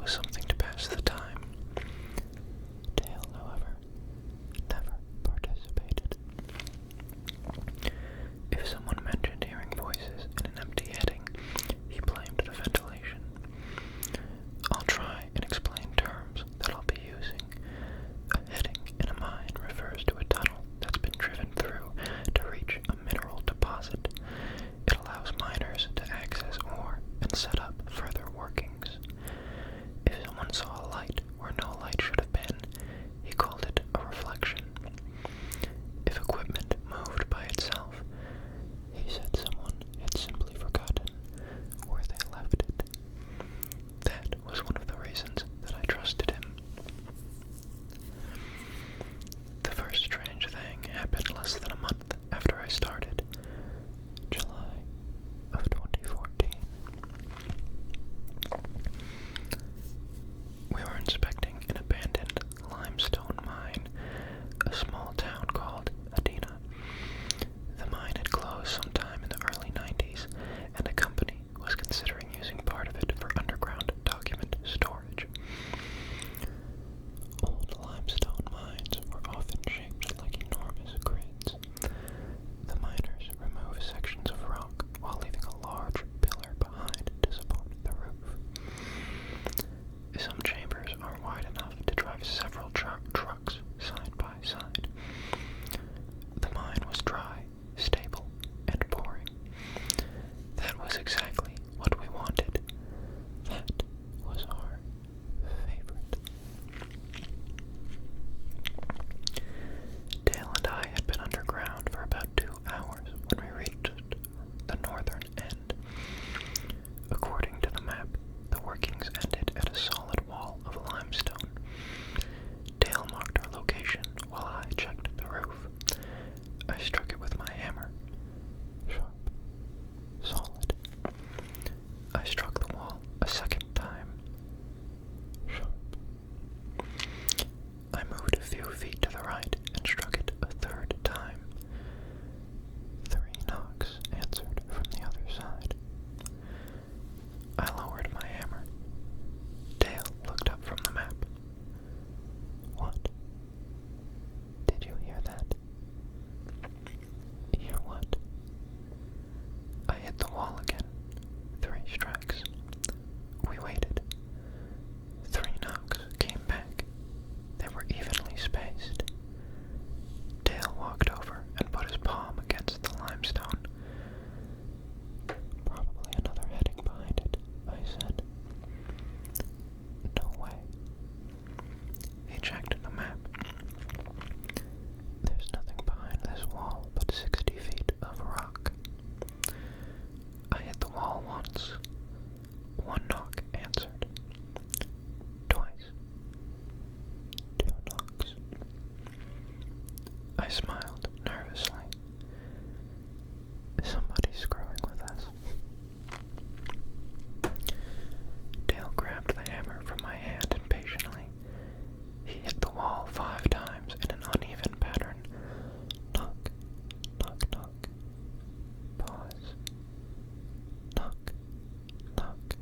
was something to pass the time. Dale, however, never participated. If someone mentioned hearing voices in an empty heading, he blamed the ventilation. I'll try and explain terms that I'll be using. A heading in a mine refers to a tunnel that's been driven through to reach a mineral deposit. It allows miners to access ore and set up further workings. If someone saw a light where no light should have been, he called it a reflection. If equipment moved by itself, he said someone had simply forgotten where they left it. That was one of the reasons that I trusted him. The first strange thing happened less than a month after I started, July of 2014. We were inspecting an abandoned limestone mine, a small town called Adina. The mine had closed sometime in the early 90s, and a company was considering using part of it for underground document storage. Old limestone mines were often shaped like enormous grids. The miners remove sections of rock while leaving a large pillar behind to support the roof. Some chambers are wide enough to drive several trucks side by side. The mine was dry, stable, and boring. That was exactly what we wanted. That was our favorite. Dale and I had been underground for about 2 hours when we reached the northern end. According to the map, the workings ended at a solid wall of limestone. Dale marked our location while I checked the roof. I struck it with my hammer. Sharp. Solid. I struck the wall a second time. Sharp. I moved a few feet to the right and struck it a third time. 3 knocks answered from the other side. I lowered my hammer. Dale looked up from the map. What? Did you hear that? Hear what? I hit the wall again. 3 strikes. We waited. 3 knocks came back. They were evenly spaced. Dale walked over and put his palm against the limestone. Probably another heading behind it, I said. No way. He checked the map. There's nothing behind this wall but 60 feet of rock. I hit the wall once. 1 knock answered. Twice. 2 knocks. I smiled nervously. Somebody's screwing with us. Dale grabbed the hammer from my hand impatiently. He hit the wall 5 times in an uneven pattern. Knock, knock, knock. Pause. Knock, knock.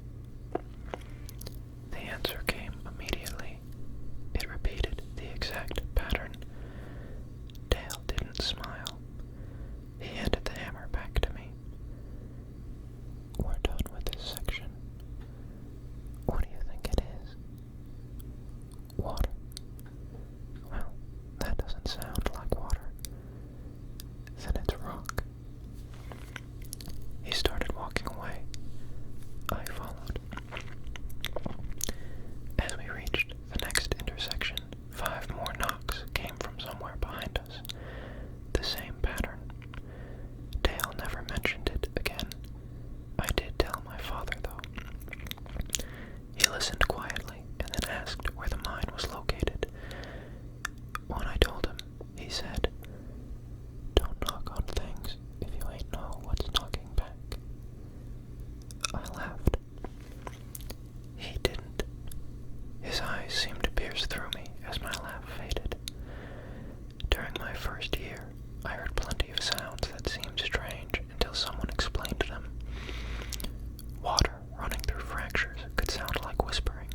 The answer came immediately. It repeated the exact pattern. Dale didn't smile. He handed the hammer back to me. We're done with this section. What do you think it is? Water. Well, that doesn't sound like water. Then it's rock. He started walking away. I followed. As we reached the next intersection, 5 more knocks came from somewhere behind us. The same pattern. Dale never mentioned it again. I did tell my father, though. He listened quietly and then asked where the mine was located. When I told him, he said, "Don't knock on things if you ain't know what's knocking back." I laughed. He didn't. His eyes seemed to pierce through me as my laugh faded. During my first year, I heard plenty of sounds that seemed strange until someone explained them. Water running through fractures could sound like whispering.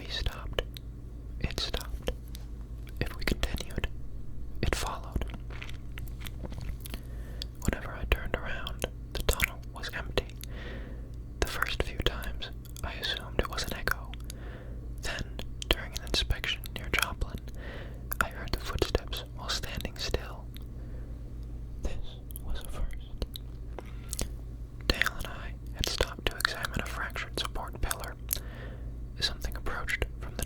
we stopped, it stopped. If we continued, it followed. Whenever I turned around, the tunnel was empty. The first few times, I assumed it was an echo. Then, during an inspection near Joplin, I heard the footsteps while standing still. This was a first. Dale and I had stopped to examine a fractured support pillar. Something approached from the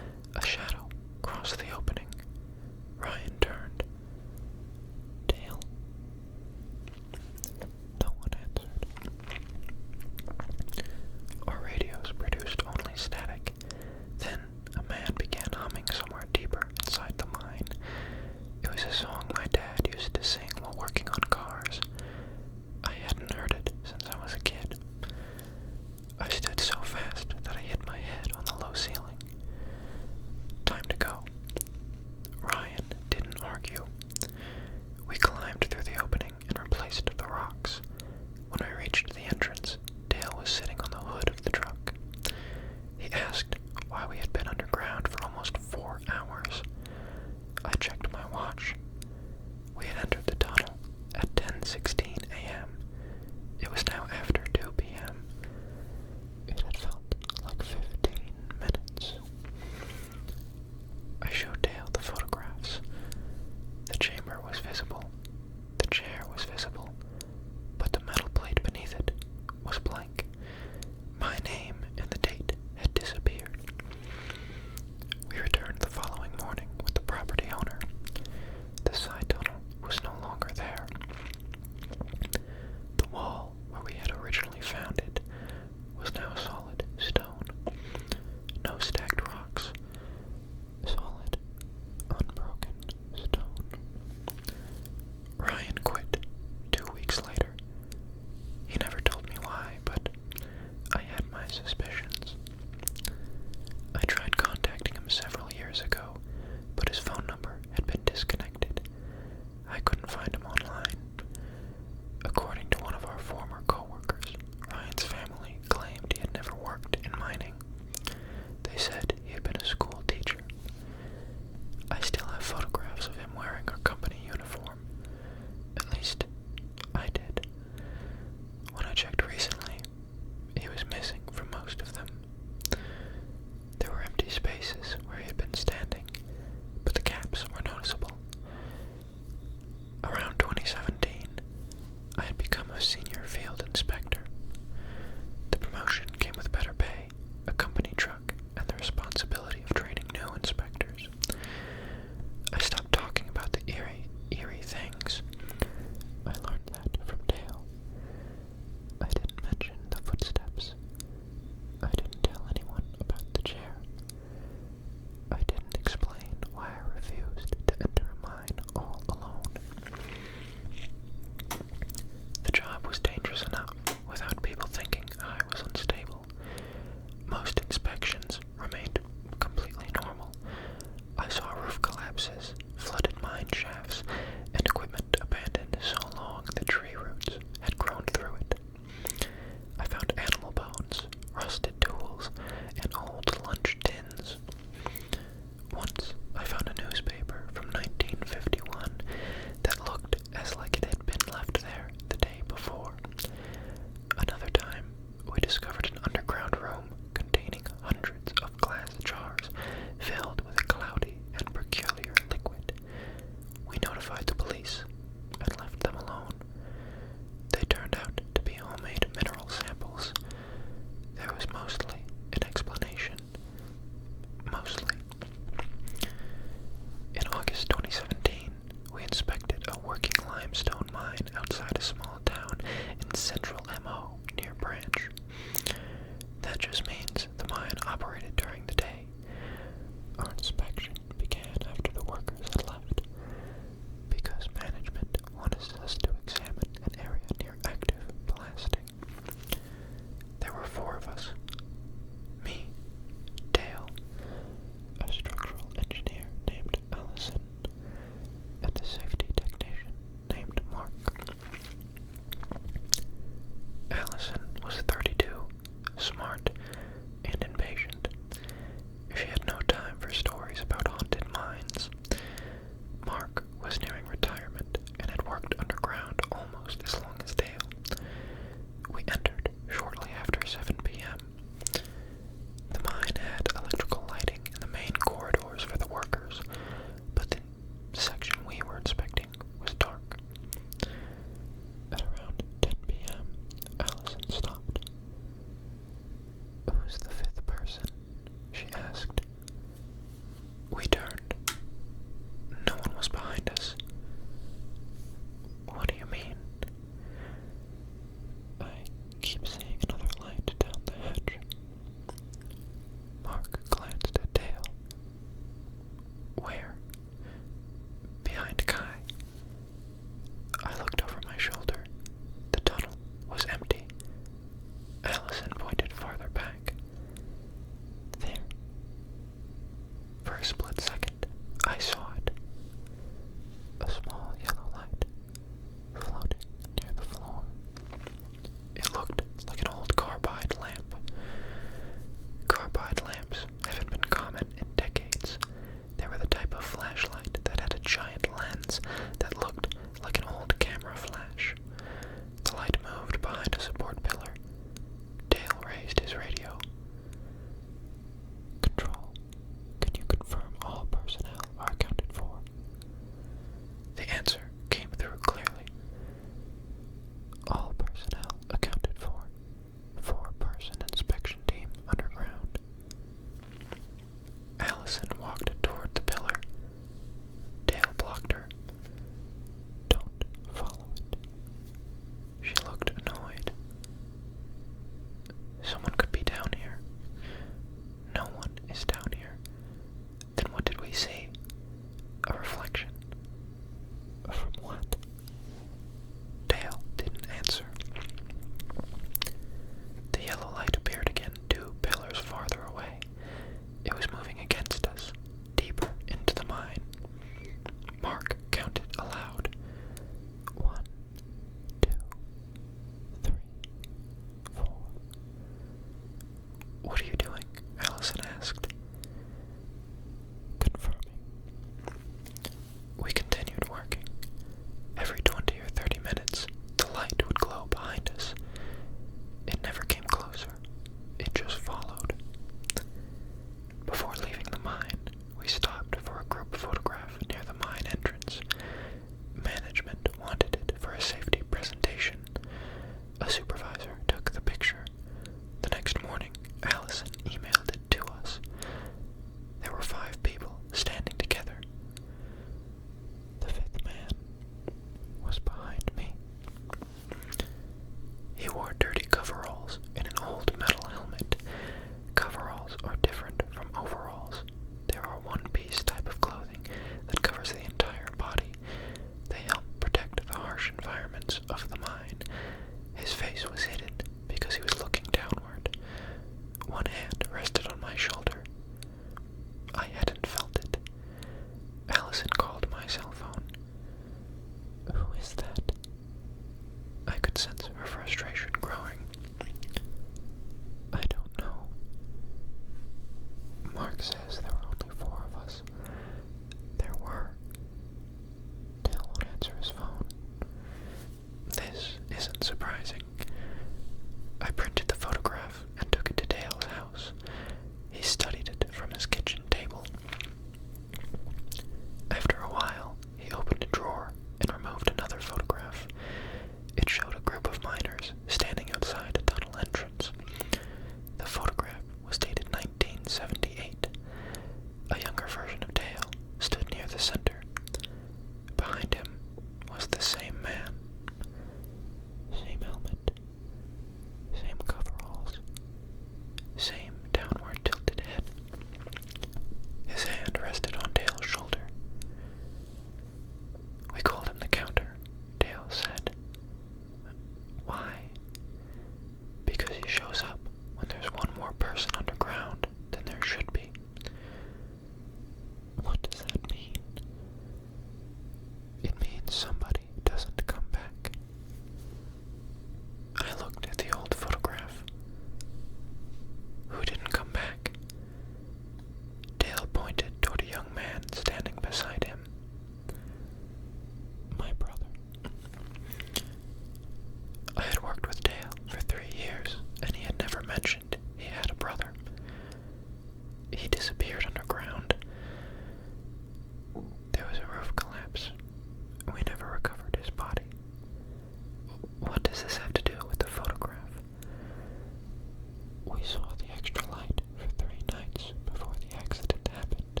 We saw the extra light for 3 nights before the accident happened.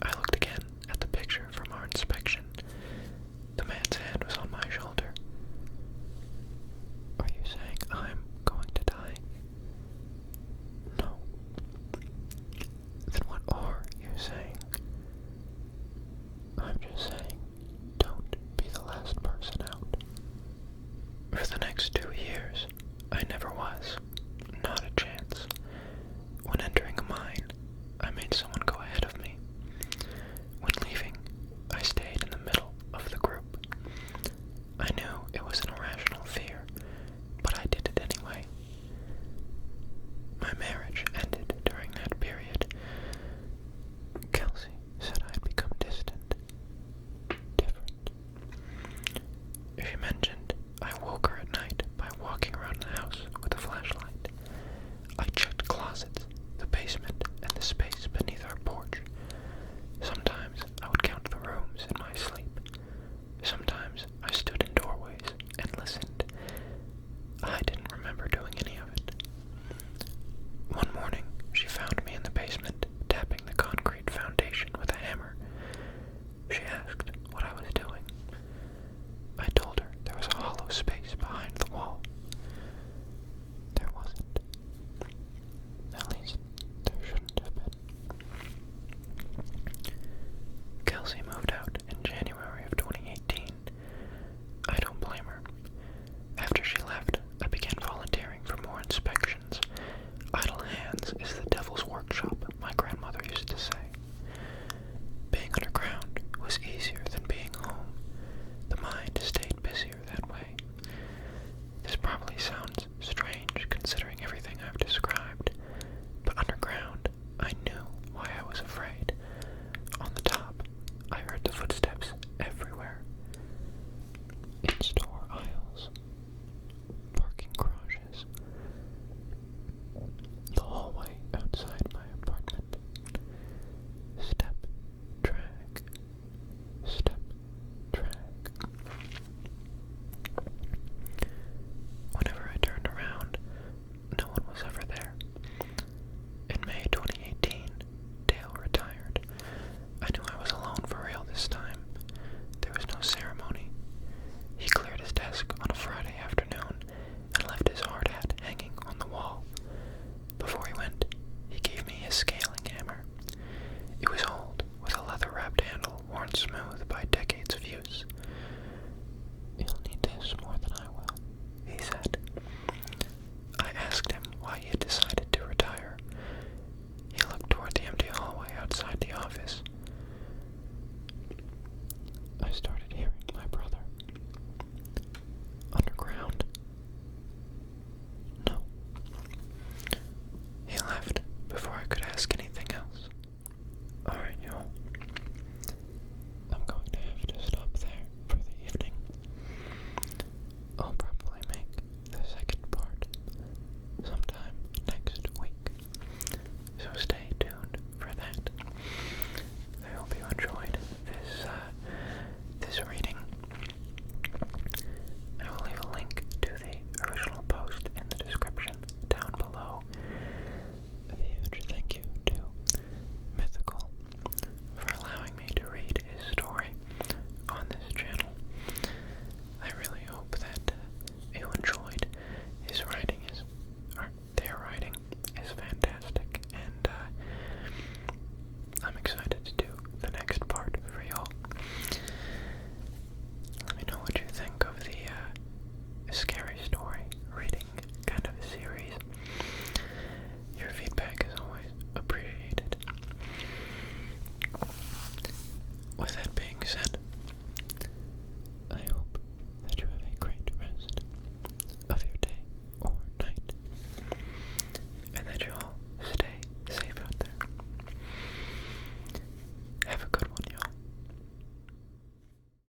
I looked again at the picture from our inspection. The man's hand was on my shoulder. Are you saying I'm going to die? No. Then what are you saying? I'm just saying, don't be the last person out. For the next 2 years, I never